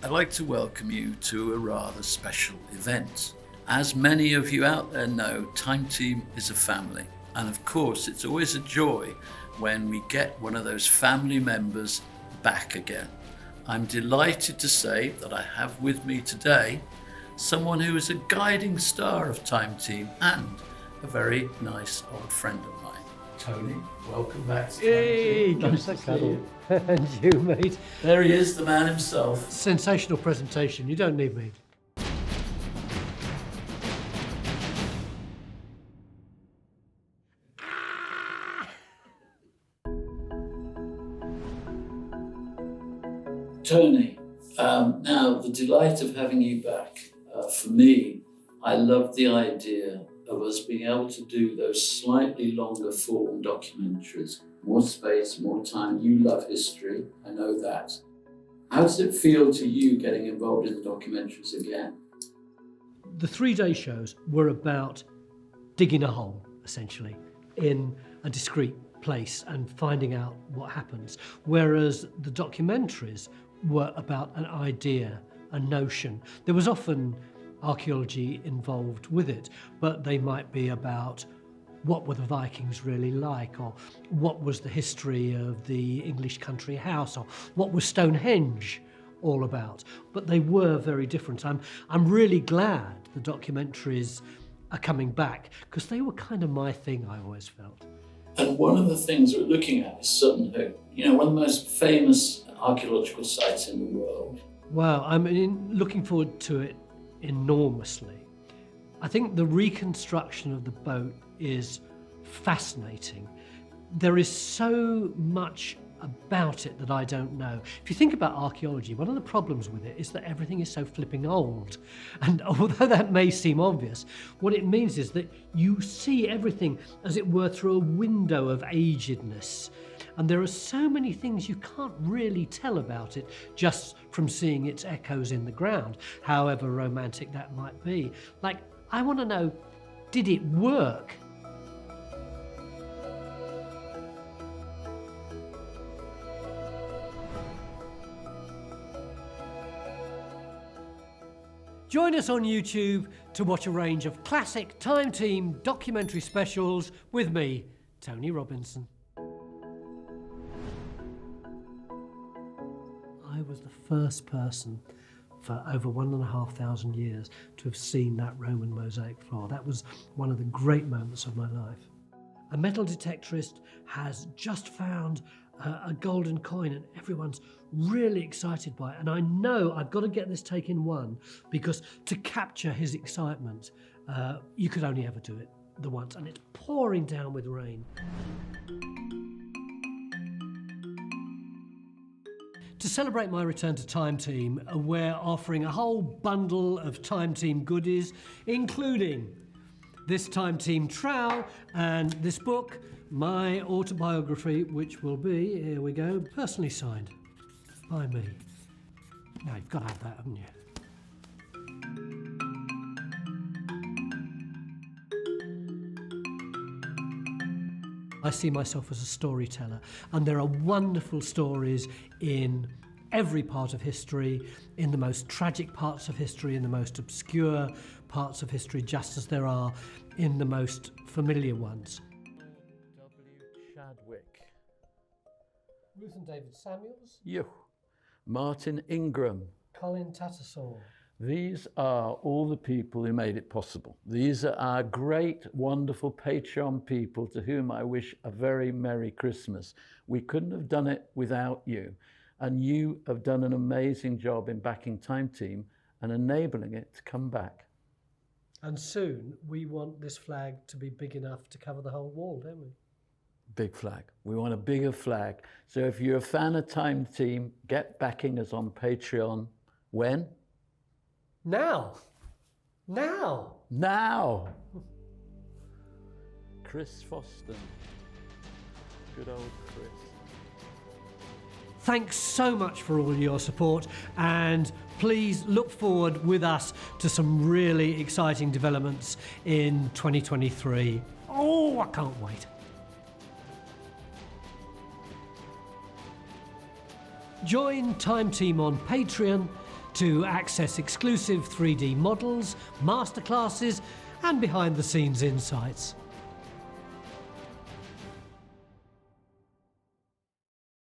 I'd like to welcome you to a rather special event. As many of you out there know, Time Team is a family. And of course, it's always a joy when we get one of those family members back again. I'm delighted to say that I have with me today someone who is a guiding star of Time Team and a very nice old friend of mine. Tony, welcome back to Time Team. Nice to see you. And you, mate. There he is, the man himself. Sensational presentation. You don't need me. Tony, now the delight of having you back. For me, I love the idea of us being able to do those slightly longer form documentaries. More space, more time. You love history, I know that. How does it feel to you getting involved in the documentaries again? The 3-day shows were about digging a hole, essentially, in a discrete place and finding out what happens. Whereas the documentaries were about an idea, a notion. There was often archaeology involved with it, but they might be about what were the Vikings really like, or what was the history of the English country house, or what was Stonehenge all about. But they were very different. I'm really glad the documentaries are coming back, because they were kind of my thing, I always felt. And one of the things we're looking at is Sutton Hoo, one of the most famous archaeological sites in the world. Well, I'm looking forward to it enormously. I think the reconstruction of the boat is fascinating. There is so much about it that I don't know. If you think about archaeology, one of the problems with it is that everything is so flipping old. And although that may seem obvious, what it means is that you see everything, as it were, through a window of agedness. And there are so many things you can't really tell about it just from seeing its echoes in the ground, however romantic that might be. Like, I want to know, did it work? Join us on YouTube to watch a range of classic Time Team documentary specials with me, Tony Robinson. I was the first person for over 1,500 years to have seen that Roman mosaic floor. That was one of the great moments of my life. A metal detectorist has just found a golden coin, and everyone's really excited by it. And I know I've got to get this take in one, because to capture his excitement, you could only ever do it the once, and it's pouring down with rain. To celebrate my return to Time Team, we're offering a whole bundle of Time Team goodies, including this Time Team trowel and this book, my autobiography, which will be, here we go, personally signed by me. Now, you've got to have that, haven't you? I see myself as a storyteller, and there are wonderful stories in every part of history, in the most tragic parts of history, in the most obscure parts of history, just as there are in the most familiar ones. W. Chadwick. Ruth and David Samuels. You. Martin Ingram. Colin Tattersall. These are all the people who made it possible. These are our great, wonderful Patreon people to whom I wish a very Merry Christmas. We couldn't have done it without you. And you have done an amazing job in backing Time Team and enabling it to come back. And soon we want this flag to be big enough to cover the whole wall, don't we? Big flag. We want a bigger flag. So if you're a fan of Time Team, get backing us on Patreon. When? Now! Chris Foston. Good old Chris. Thanks so much for all your support, and please look forward with us to some really exciting developments in 2023. Oh, I can't wait. Join Time Team on Patreon to access exclusive 3D models, masterclasses, and behind-the-scenes insights.